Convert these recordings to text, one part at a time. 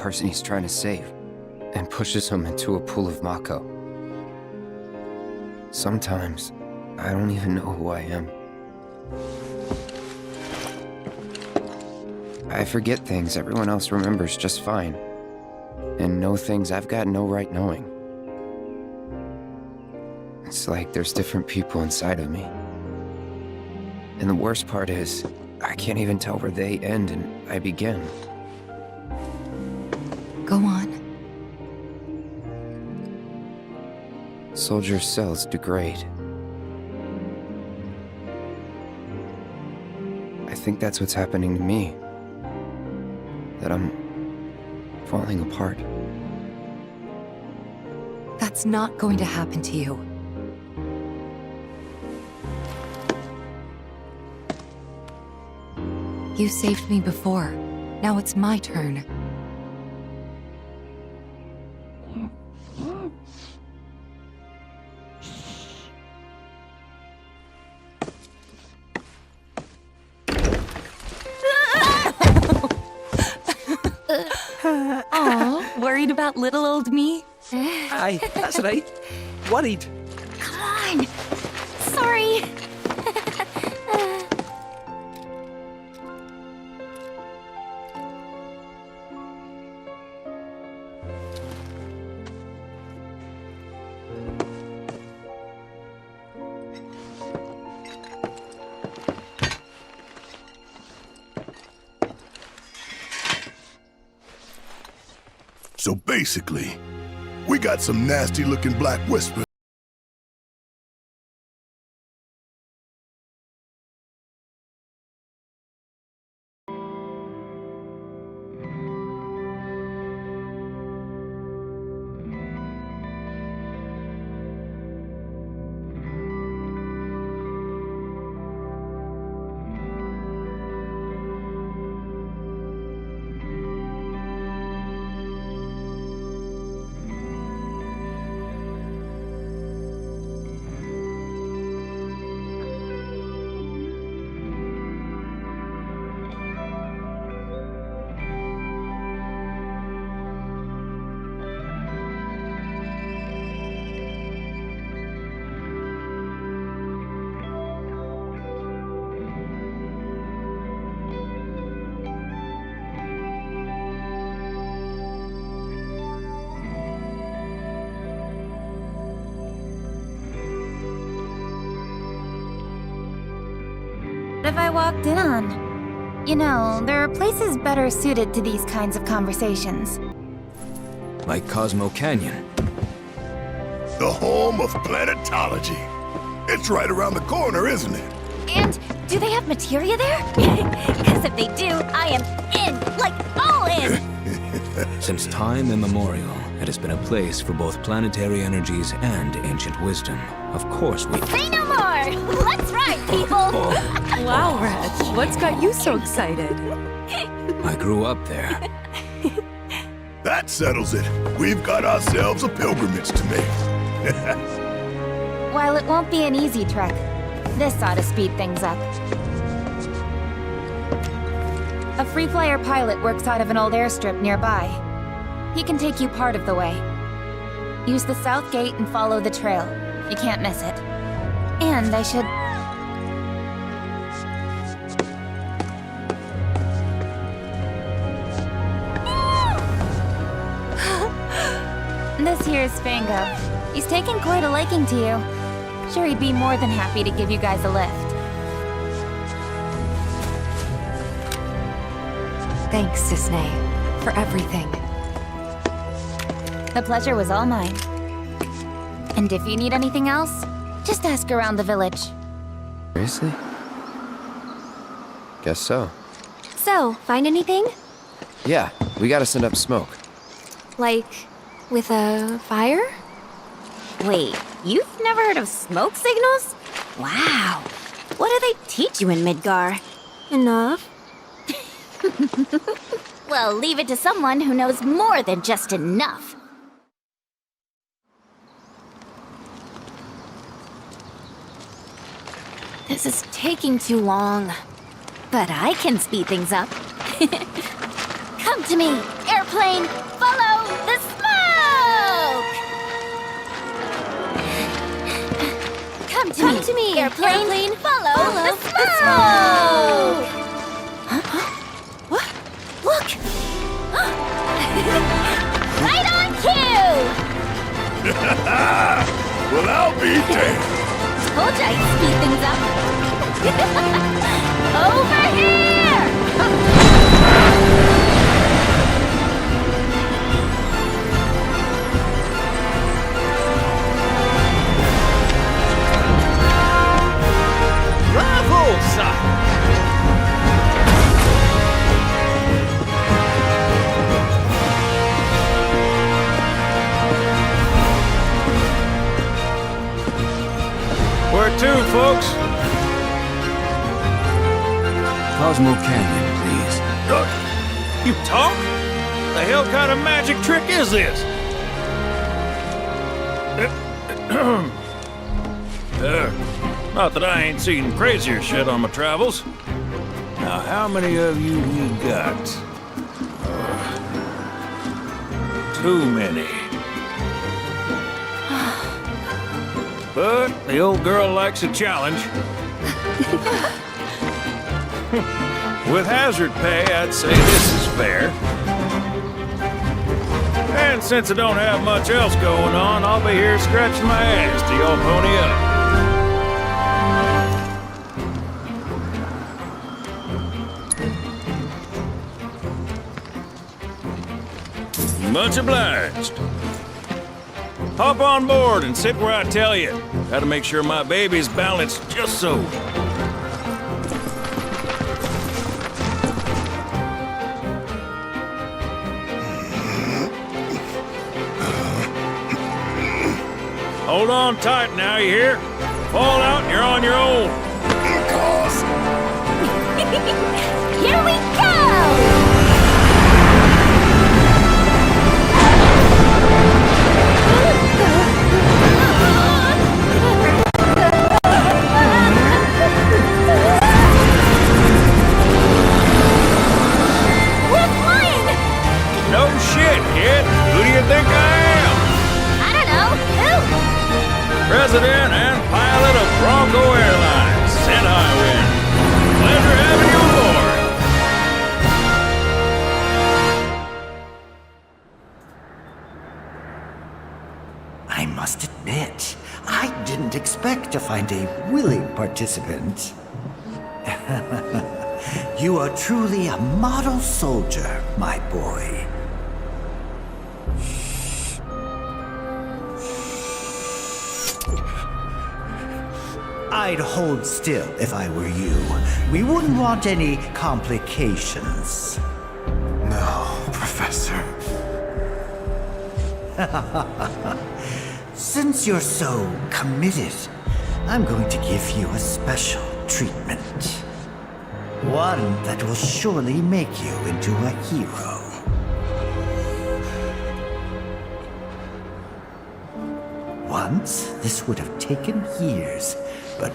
person he's trying to save, and pushes him into a pool of Mako. Sometimes, I don't even know who I am. I forget things everyone else remembers just fine, and know things I've got no right knowing. It's like there's different people inside of me. And the worst part is, I can't even tell where they end and I begin. Go on. Soldiers' cells degrade. I think that's what's happening to me. That I'm falling apart. That's not going to happen to you. You saved me before. Now it's my turn. Aw, worried about little old me? Aye, that's right. Worried. Come on! Sorry! So basically, we got some nasty-looking black whispers. What have I walked in on? You know, there are places better suited to these kinds of conversations. Like Cosmo Canyon. The home of planetology. It's right around the corner, isn't it? And do they have materia there? Because if they do, I am in, like all in! Since time immemorial, it has been a place for both planetary energies and ancient wisdom. Of course we... Say no more! Let's ride, people! Wow, Reg, what's got you so excited? I grew up there. That settles it. We've got ourselves a pilgrimage to make. While it won't be an easy trek, this ought to speed things up. A free flyer pilot works out of an old airstrip nearby. He can take you part of the way. Use the south gate and follow the trail. You can't miss it. And I should... This here's Spango. He's taken quite a liking to you. Sure, he'd be more than happy to give you guys a lift. Thanks, Cisne, for everything. The pleasure was all mine. And if you need anything else, just ask around the village. Seriously? Guess so. So, find anything? Yeah, we gotta send up smoke. Like, with a fire? Wait, you've never heard of smoke signals? Wow. What do they teach you in Midgar? Enough. Well, leave it to someone who knows more than just enough. This is taking too long. But I can speed things up. Come Come to me, airplane! Follow the smoke! Come to me, airplane! Follow the smoke! What? Look! Right on cue! Well, I'll be damned. Told you I'd speed things up. Over here! Bravo, sir! Where to, folks? Cosmo Canyon, please. You talk? The hell kind of magic trick is this? Not that I ain't seen crazier shit on my travels. Now, how many of you we got? Too many. But the old girl likes a challenge. With hazard pay, I'd say this is fair. And since I don't have much else going on, I'll be here scratching my ass till y'all pony up. Much obliged. Hop on board and sit where I tell you. Gotta make sure my baby's balanced just so. Hold on tight now, you hear? Fall out and you're on your own. Here we go! We're flying! No shit, kid. Who do you think I am? I don't know. Who? President and pilot of Bronco Airlines, St. Highwind. Pleasure having you aboard. I must admit, I didn't expect to find a willing participant. You are truly a model soldier, my boy. I'd hold still if I were you. We wouldn't want any complications. No, Professor. Since you're so committed, I'm going to give you a special treatment. One that will surely make you into a hero. Once, this would have taken years, but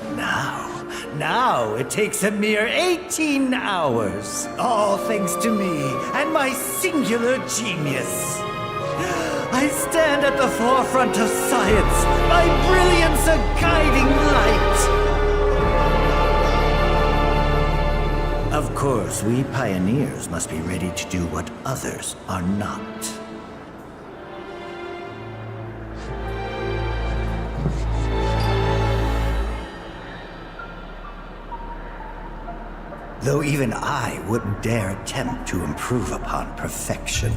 now it takes a mere 18 hours. All thanks to me and my singular genius. I stand at the forefront of science, my brilliance a guiding light. Of course, we pioneers must be ready to do what others are not. Though even I wouldn't dare attempt to improve upon perfection.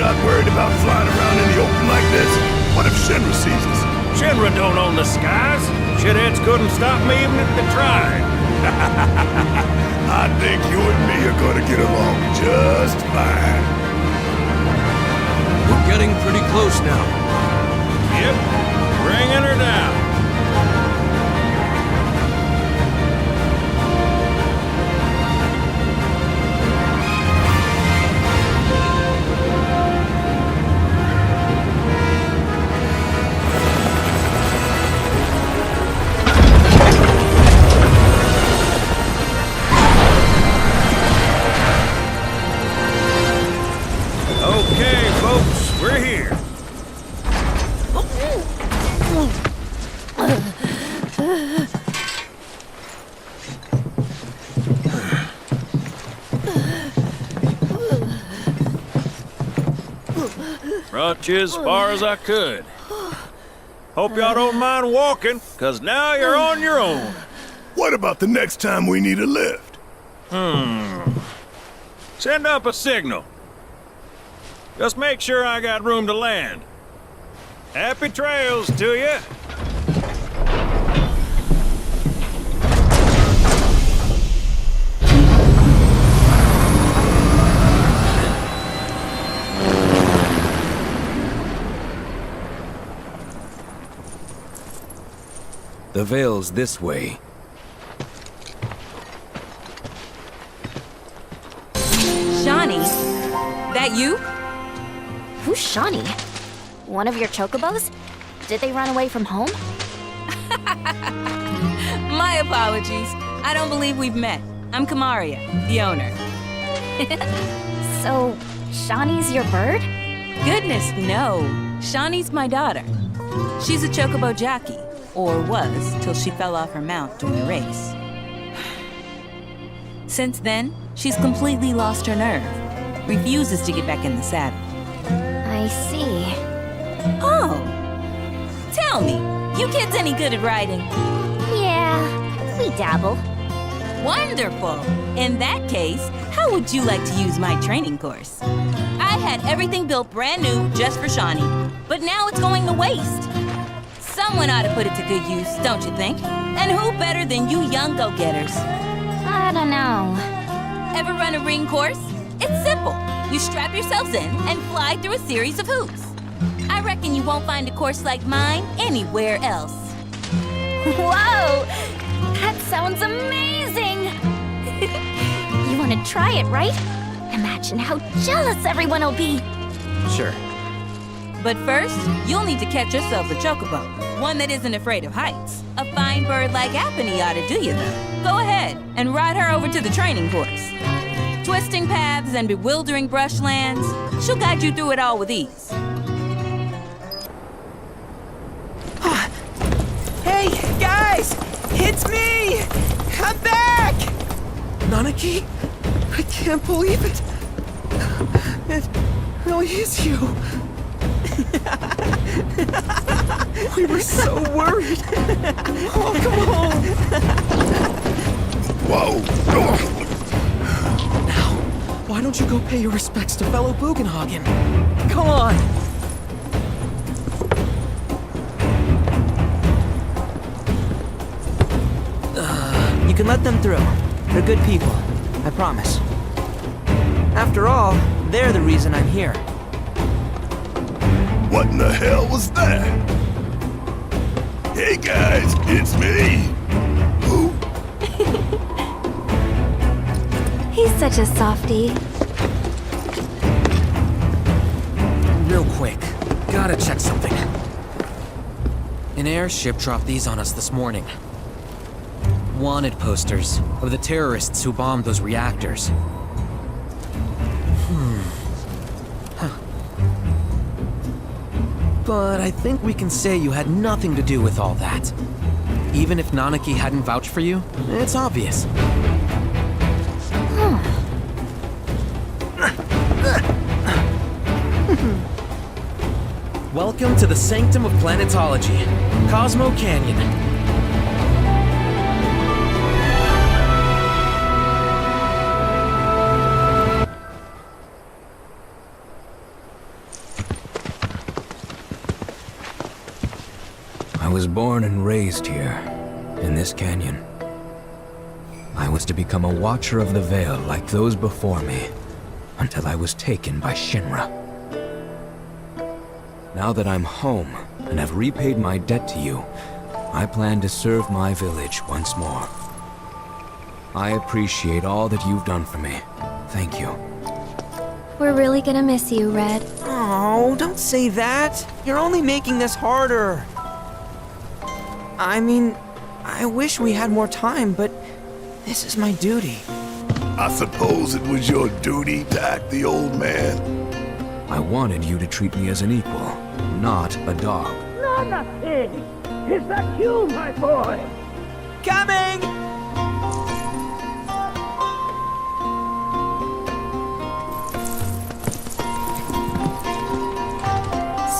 not worried about flying around in the open like this? What if Shinra sees us? Shinra don't own the skies. Shitheads couldn't stop me even if they tried. I think you and me are gonna get along just fine. We're getting pretty close now. Yep, bringing her down. Okay, folks, we're here. Brought you as far as I could. Hope y'all don't mind walking, 'cause now you're on your own. What about the next time we need a lift? Send up a signal. Just make sure I got room to land. Happy trails to you. The Veil's this way. Shawnee? That you? Who's Shawnee? One of your chocobos? Did they run away from home? My apologies. I don't believe we've met. I'm Kamaria, the owner. So, Shawnee's your bird? Goodness, no. Shawnee's my daughter. She's a chocobo jockey, or was till she fell off her mount during a race. Since then, she's completely lost her nerve. Refuses to get back in the saddle. I see. Oh! Tell me, you kids any good at riding? Yeah, we dabble. Wonderful! In that case, how would you like to use my training course? I had everything built brand new just for Shawnee, but now it's going to waste. Someone ought to put it to good use, don't you think? And who better than you young go-getters? I don't know. Ever run a ring course? It's simple. You strap yourselves in and fly through a series of hoops. I reckon you won't find a course like mine anywhere else. Whoa! That sounds amazing! You want to try it, right? Imagine how jealous everyone will be. Sure. But first, you'll need to catch yourself a chocobo. One that isn't afraid of heights. A fine bird like Apony ought to do you, though. Go ahead and ride her over to the training course. Twisting paths and bewildering brushlands, she'll guide you through it all with ease. Hey, guys! It's me! I'm back! Nanaki? I can't believe it! It really is you! We were so worried! Oh, come on! Whoa! Now, why don't you go pay your respects to fellow Bugenhagen? Come on! You can let them through. They're good people. I promise. After all, they're the reason I'm here. What in the hell was that? Hey guys, it's me! Who? He's such a softie. Real quick, gotta check something. An airship dropped these on us this morning. Wanted posters of the terrorists who bombed those reactors. But I think we can say you had nothing to do with all that. Even if Nanaki hadn't vouched for you, it's obvious. Welcome to the Sanctum of Planetology, Cosmo Canyon. I was born and raised here, in this canyon. I was to become a watcher of the Veil like those before me, until I was taken by Shinra. Now that I'm home, and have repaid my debt to you, I plan to serve my village once more. I appreciate all that you've done for me. Thank you. We're really gonna miss you, Red. Oh, don't say that. You're only making this harder. I mean, I wish we had more time, but this is my duty. I suppose it was your duty to act the old man. I wanted you to treat me as an equal, not a dog. Nana Pig! Is that you, my boy? Coming!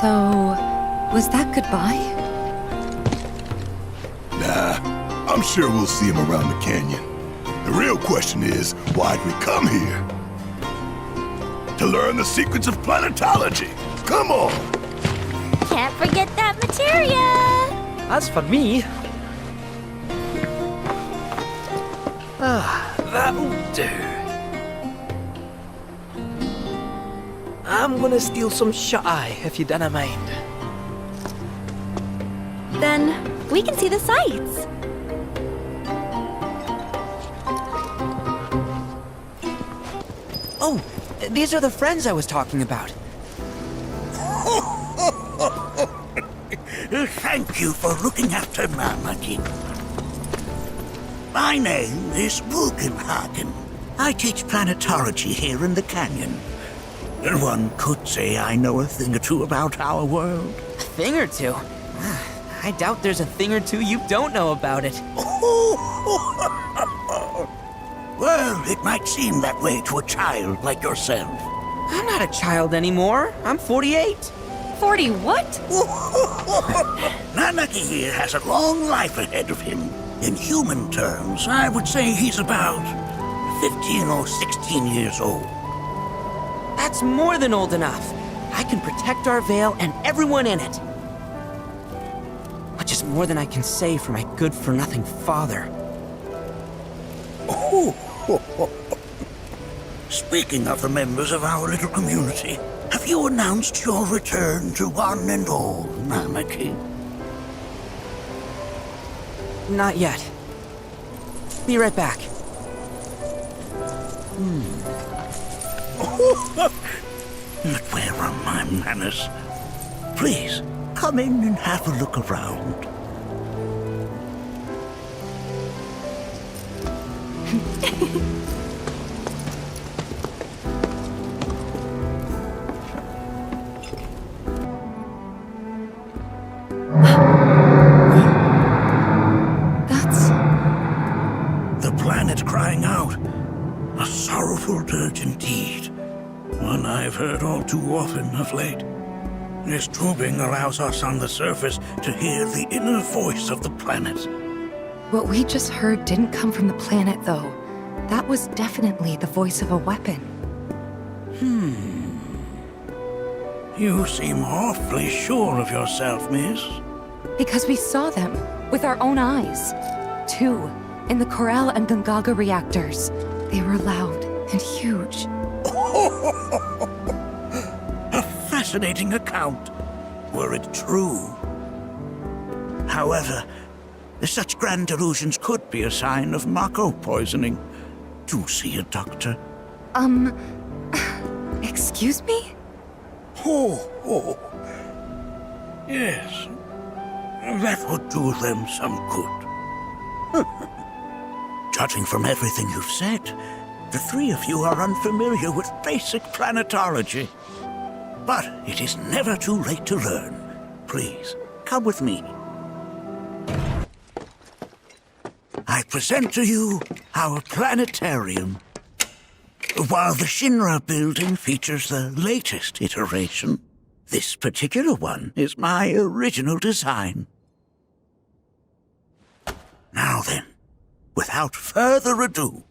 So, was that goodbye? Nah, I'm sure we'll see him around the canyon. The real question is, why'd we come here? To learn the secrets of planetology. Come on! Can't forget that materia! As for me... that'll do. I'm gonna steal some shut-eye, if you don't mind. Then we can see the sights. Oh, these are the friends I was talking about. Thank you for looking after Marmaduke. My name is Wogenhagen. I teach planetology here in the canyon. One could say I know a thing or two about our world. A thing or two? I doubt there's a thing or two you don't know about it. Well, it might seem that way to a child like yourself. I'm not a child anymore. I'm 48. 40 what? Nanaki here has a long life ahead of him. In human terms, I would say he's about 15 or 16 years old. That's more than old enough. I can protect our Veil and everyone in it. Which is more than I can say for my good-for-nothing father. Speaking of the members of our little community, have you announced your return to one and all, Namaki? Not yet. Be right back. But where are my manners? Please, come in and have a look around. That's... The planet crying out. A sorrowful dirge indeed. One I've heard all too often of late. This tubing allows us on the surface to hear the inner voice of the planet. What we just heard didn't come from the planet, though. That was definitely the voice of a weapon. You seem awfully sure of yourself, miss. Because we saw them with our own eyes. 2, in the Corel and Gungaga reactors. They were loud and huge. A fascinating account, were it true. However, such grand delusions could be a sign of Mako poisoning. Do see a doctor. Excuse me? Oh. Yes. That would do them some good. Judging from everything you've said, the three of you are unfamiliar with basic planetology. But it is never too late to learn. Please, come with me. I present to you our planetarium. While the Shinra building features the latest iteration, this particular one is my original design. Now then, without further ado,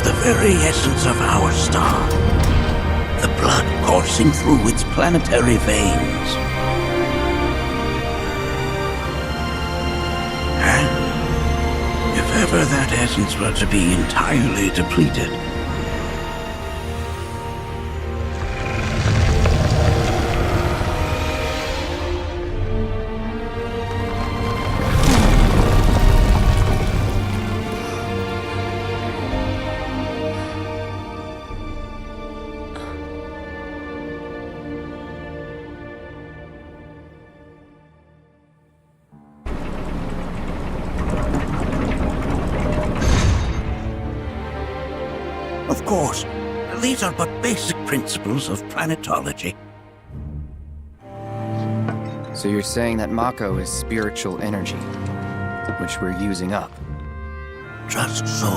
the very essence of our star. The blood coursing through its planetary veins. And if ever that essence were to be entirely depleted, of course, these are but basic principles of planetology. So you're saying that Mako is spiritual energy, which we're using up? Just so.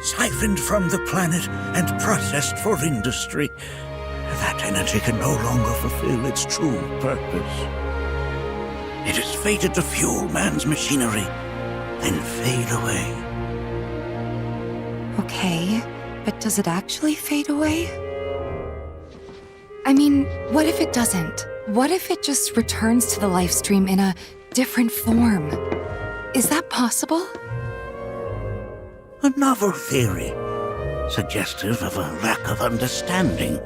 Siphoned from the planet and processed for industry, that energy can no longer fulfill its true purpose. It is fated to fuel man's machinery, then fade away. Okay, but does it actually fade away? I mean, what if it doesn't? What if it just returns to the life stream in a different form? Is that possible? A novel theory, suggestive of a lack of understanding.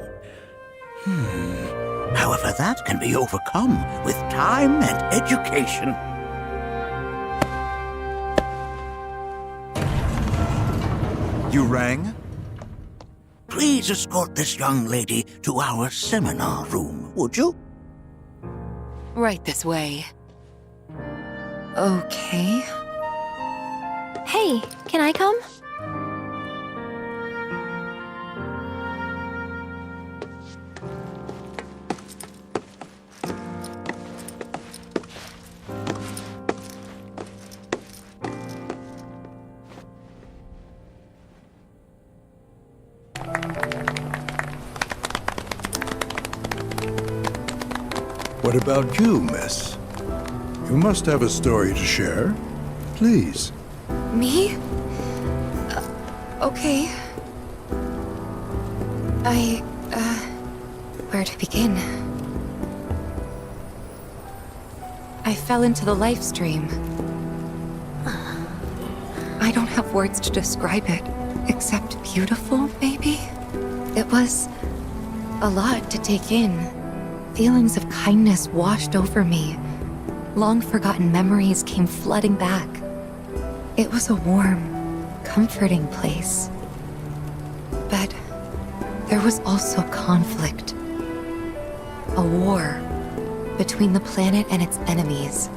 However, that can be overcome with time and education. You rang? Please escort this young lady to our seminar room, would you? Right this way. Okay. Hey, can I come? What about you, miss? You must have a story to share. Please. Me? Okay. Where to begin? I fell into the life stream. I don't have words to describe it, except beautiful, maybe? It was a lot to take in. Feelings of kindness washed over me. Long-forgotten memories came flooding back. It was a warm, comforting place. But there was also conflict. A war between the planet and its enemies.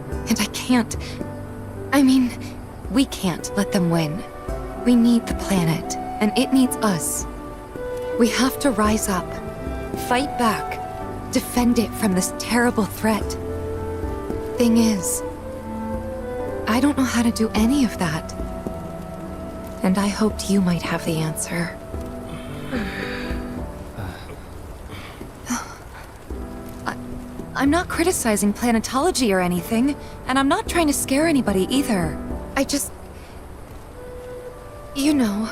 And we can't let them win. We need the planet, and it needs us. We have to rise up, fight back, defend it from this terrible threat. Thing is, I don't know how to do any of that. And I hoped you might have the answer. I'm not criticizing planetology or anything, and I'm not trying to scare anybody either. I just... You know...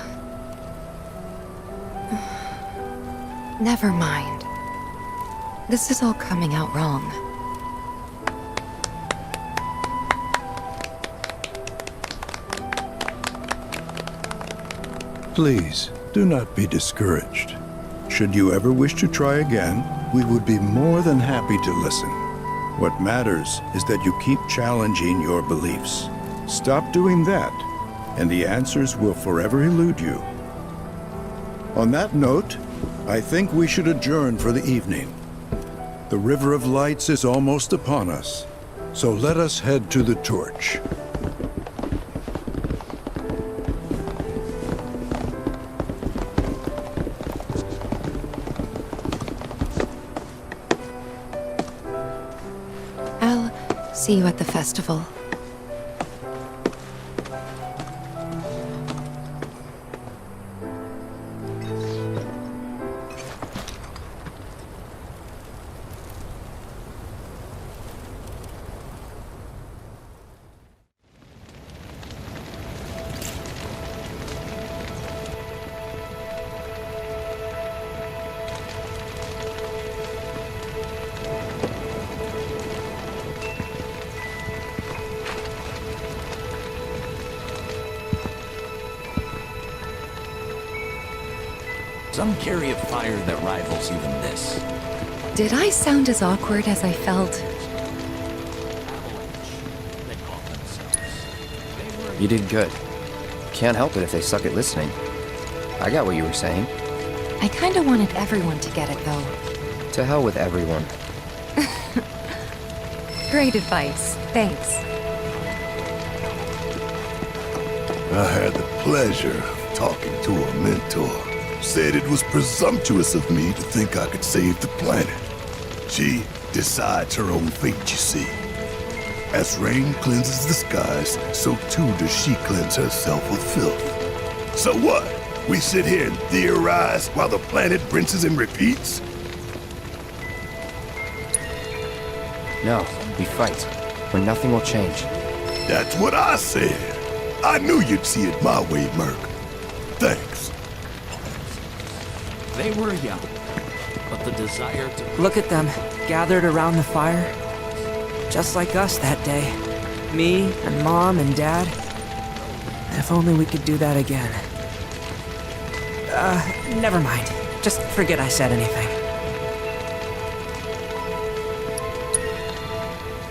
Never mind. This is all coming out wrong. Please, do not be discouraged. Should you ever wish to try again, we would be more than happy to listen. What matters is that you keep challenging your beliefs. Stop doing that, and the answers will forever elude you. On that note, I think we should adjourn for the evening. The River of Lights is almost upon us, so let us head to the torch. I'll see you at the festival. Some carry a fire that rivals even this. Did I sound as awkward as I felt? You did good. Can't help it if they suck at listening. I got what you were saying. I kinda wanted everyone to get it, though. To hell with everyone. Great advice. Thanks. I had the pleasure of talking to a mentor. Said it was presumptuous of me to think I could save the planet. She decides her own fate, you see. As rain cleanses the skies, so too does she cleanse herself of filth. So what? We sit here and theorize while the planet rinses and repeats? No, we fight, or nothing will change. That's what I said. I knew you'd see it my way, Merc. Thanks. They were young, but the desire to... Look at them, gathered around the fire. Just like us that day. Me and Mom and Dad. If only we could do that again. Never mind. Just forget I said anything.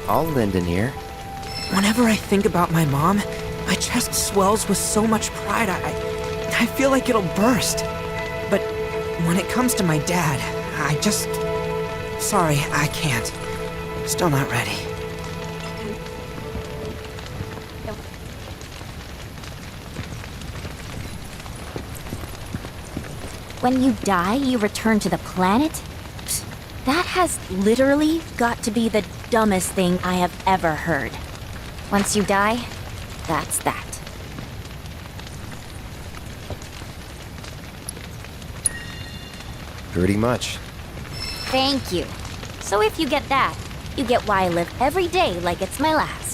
I'll lend an ear. Whenever I think about my mom, my chest swells with so much pride, I feel like it'll burst. But when it comes to my dad, I just... Sorry, I can't. Still not ready. When you die, you return to the planet? Psst, that has literally got to be the dumbest thing I have ever heard. Once you die, that's that. Pretty much. Thank you. So if you get that, you get why I live every day like it's my last.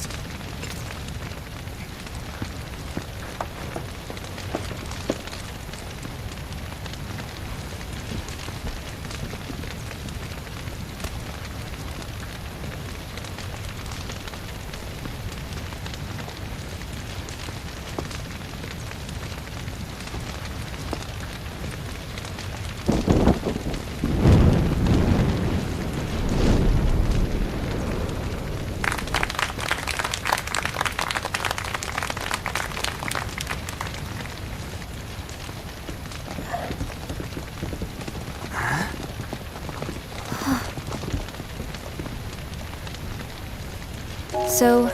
So,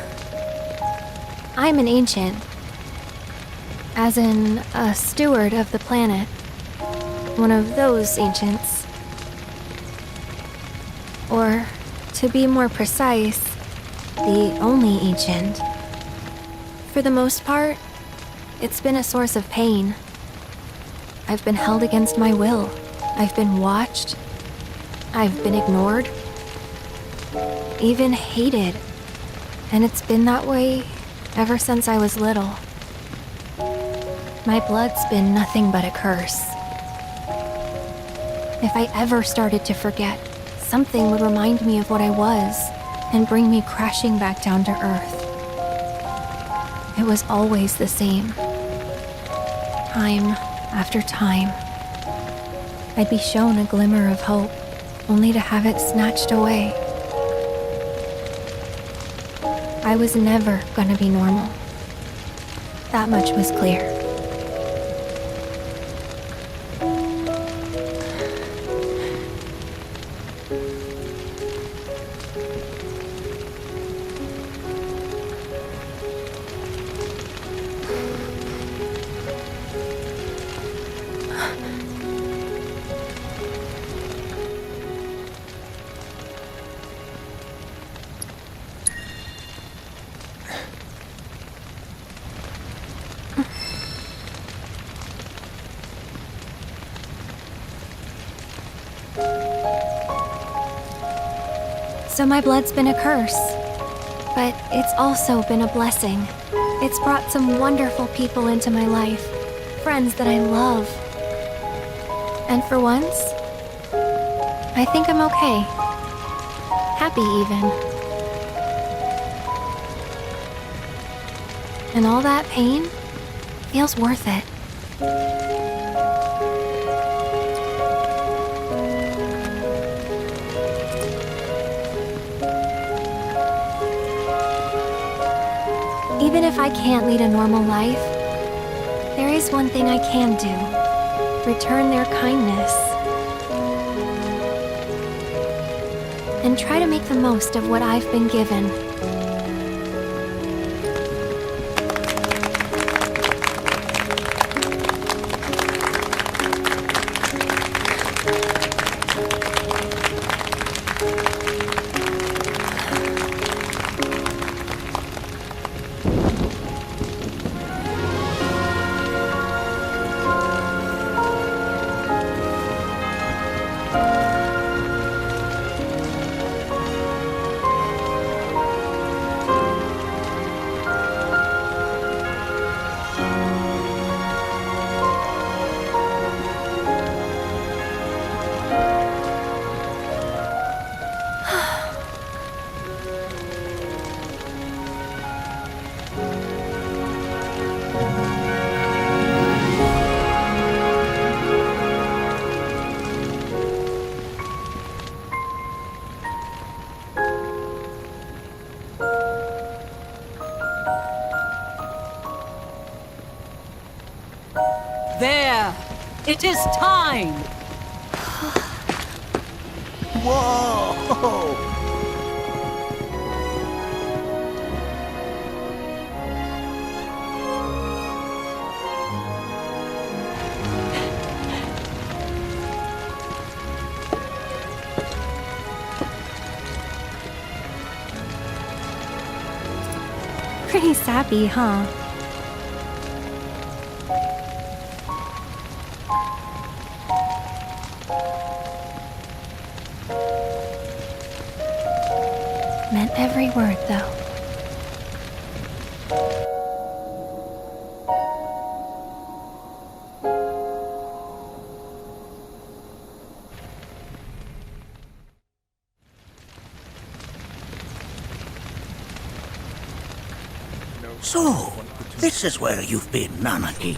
I'm an ancient. As in, a steward of the planet. One of those ancients. Or, to be more precise, the only ancient. For the most part, it's been a source of pain. I've been held against my will. I've been watched. I've been ignored. Even hated. And it's been that way ever since I was little. My blood's been nothing but a curse. If I ever started to forget, something would remind me of what I was and bring me crashing back down to Earth. It was always the same. Time after time. I'd be shown a glimmer of hope, only to have it snatched away. I was never gonna be normal. That much was clear. So my blood's been a curse, but it's also been a blessing. It's brought some wonderful people into my life, friends that I love. And for once, I think I'm okay. Happy even. And all that pain feels worth it. Even if I can't lead a normal life, there is one thing I can do. Return their kindness. And try to make the most of what I've been given. There! It is time! Whoa! Pretty sappy, huh? Meant every word, though. So, this is where you've been, Nanaki.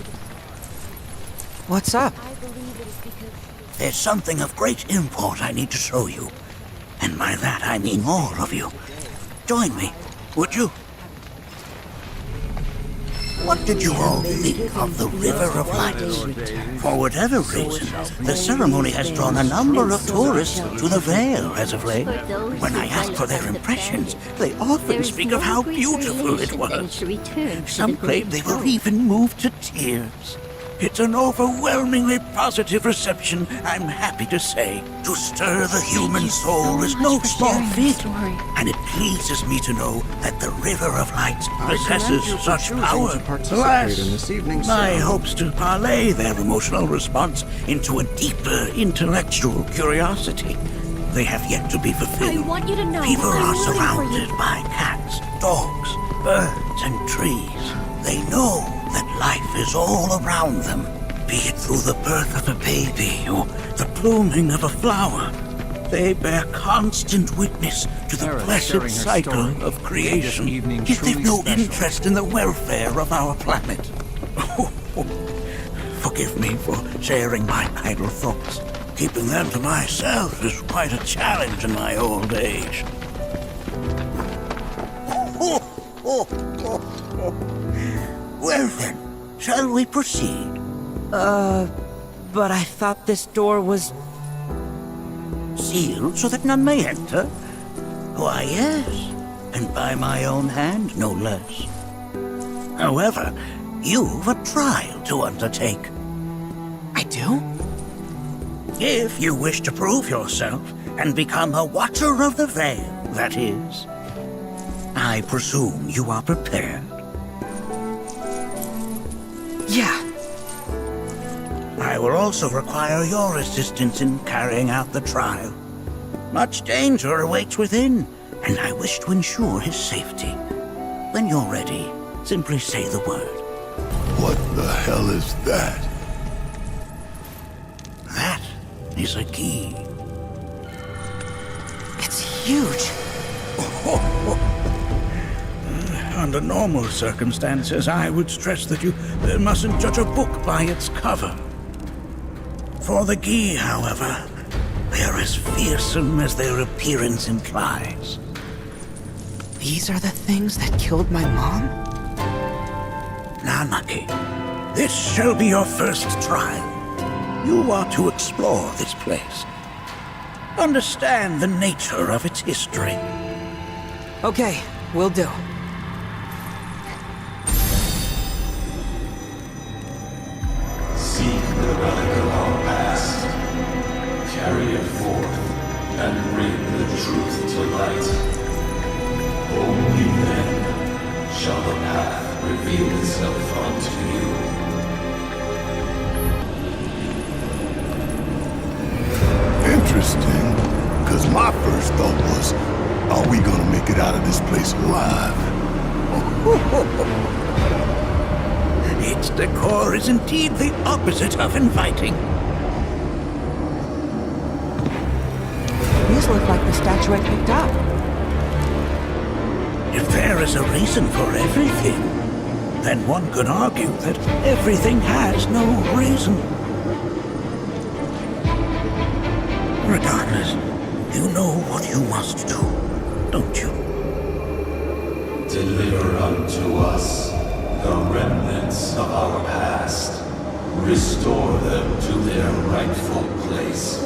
What's up? There's something of great import I need to show you. And by that I mean all of you. Join me, would you? What did you all think of the River of Lights? For whatever reason, the ceremony has drawn a number of tourists to the Vale as of late. When I ask for their impressions, they often speak of how beautiful it was. Some claim they were even moved to tears. It's an overwhelmingly positive reception, I'm happy to say. To stir the human soul is no small feat, and it pleases me to know that the River of Lights possesses such power. Alas, my hopes to parlay their emotional response into a deeper intellectual curiosity. They have yet to be fulfilled. People are surrounded by cats, dogs, birds, and trees. They know that life is all around them, be it through the birth of a baby or the blooming of a flower. They bear constant witness to the blessed cycle of creation, yet they've no interest in the welfare of our planet. Forgive me for sharing my idle thoughts. Keeping them to myself is quite a challenge in my old age. Well then, shall we proceed? But I thought this door was... Sealed so that none may enter? Why, yes, and by my own hand, no less. However, you've a trial to undertake. I do? If you wish to prove yourself and become a Watcher of the Vale, that is. I presume you are prepared. Yeah. I will also require your assistance in carrying out the trial. Much danger awaits within, and I wish to ensure his safety. When you're ready, simply say the word. What the hell is that? That is a key. It's huge. Under normal circumstances, I would stress that you mustn't judge a book by its cover. For the Gi, however, they are as fearsome as their appearance implies. These are the things that killed my mom? Manaki. This shall be your first trial. You are to explore this place. Understand the nature of its history. Okay, will do. Seek the relic of our past. Carry it forth and bring the truth to light. Only then shall the path reveal itself unto you. Interesting, because my first thought was, are we gonna make it out of this place alive? Its decor is indeed the opposite of inviting. These look like the statue I picked up. If there is a reason for everything, then one could argue that everything has no reason. Regardless, you know what you must do, don't you? Deliver unto us the remnants of our past. Restore them to their rightful place.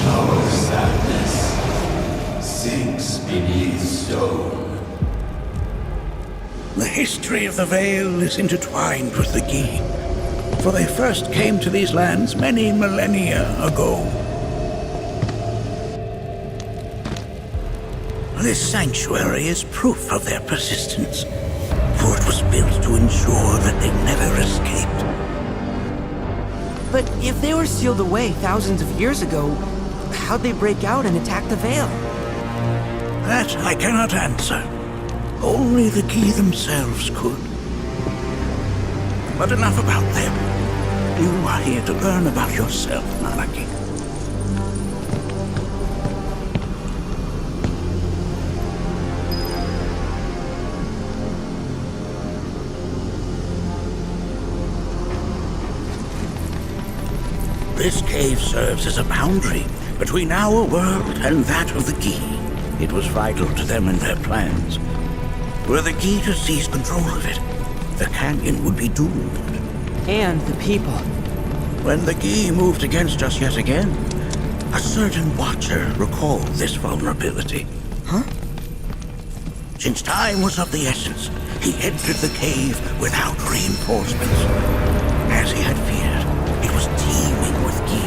Our sadness sinks beneath stone. The history of the Veil is intertwined with the Gi, for they first came to these lands many millennia ago. This sanctuary is proof of their persistence, for it was built to ensure that they never escaped. But if they were sealed away thousands of years ago, how'd they break out and attack the Veil? That I cannot answer. Only the Gi themselves could. But enough about them. You are here to learn about yourself, Manaki. This cave serves as a boundary between our world and that of the Gi. It was vital to them and their plans. Were the Gi to seize control of it, the canyon would be doomed. And the people. When the Gi moved against us yet again, a certain Watcher recalled this vulnerability. Huh? Since time was of the essence, he entered the cave without reinforcements. As he had feared, it was teeming with Gi,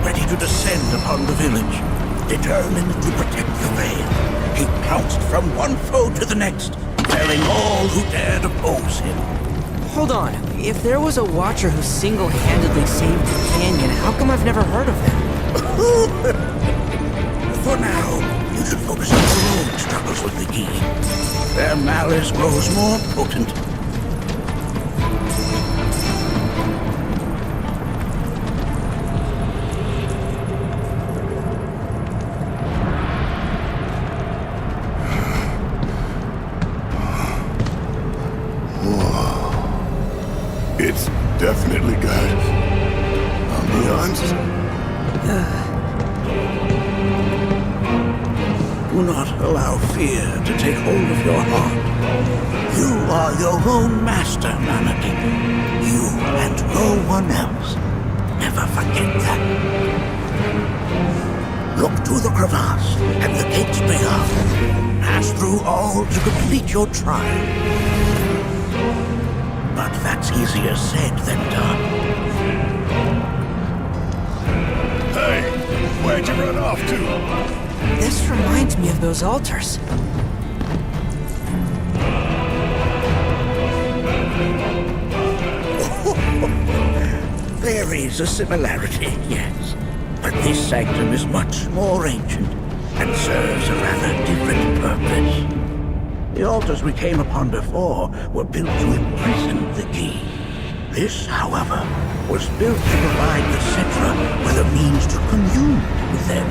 ready to descend upon the village. Determined to protect the Veil, he pounced from one foe to the next, felling all who dared oppose him. Hold on. If there was a Watcher who single-handedly saved the canyon, how come I've never heard of them? For now, you should focus on your own struggles with the Gi. Their malice grows more potent. It's definitely got ambiance. Do not allow fear to take hold of your heart. You are your own master, Manaki. You and no one else. Never forget that. Look to the crevasse and the gates beyond. Pass through all to complete your trial. But that's easier said than done. Hey, where'd you run off to? This reminds me of those altars. There is a similarity, yes. But this sanctum is much more ancient and serves a rather different purpose. The altars we came upon before were built to imprison the Gi. This, however, was built to provide the Cetra with a means to commune with them.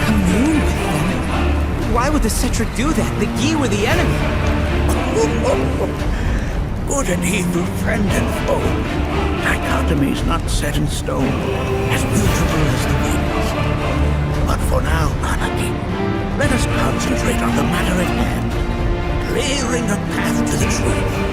Commune with them? Why would the Cetra do that? The Gi were the enemy. Good and evil, friend and foe. Dichotomy's not set in stone, as mutual as the winds. But for now, Anaki, let us concentrate on the matter at hand, clearing a path to the truth.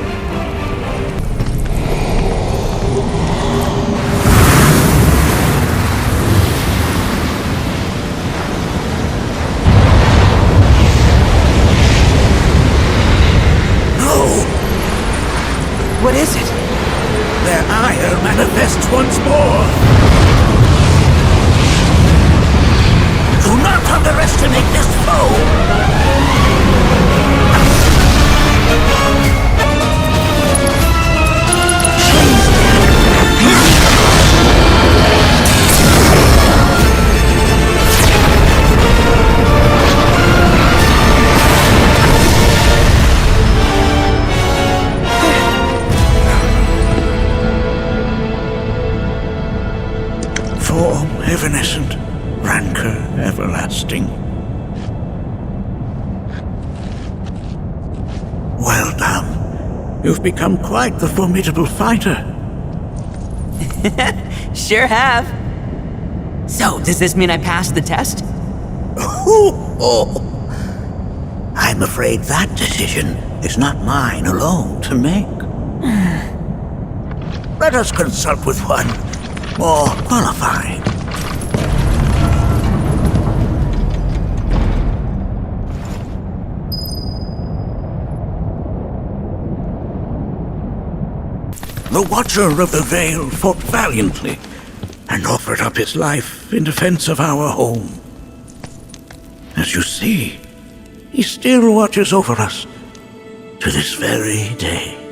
What is it? Their ire manifests once more. Do not underestimate this foe! Form evanescent, rancor everlasting. Well done. You've become quite the formidable fighter. Sure have. So, does this mean I passed the test? I'm afraid that decision is not mine alone to make. Let us consult with one more qualified. The Watcher of the Veil fought valiantly and offered up his life in defense of our home. As you see, he still watches over us to this very day.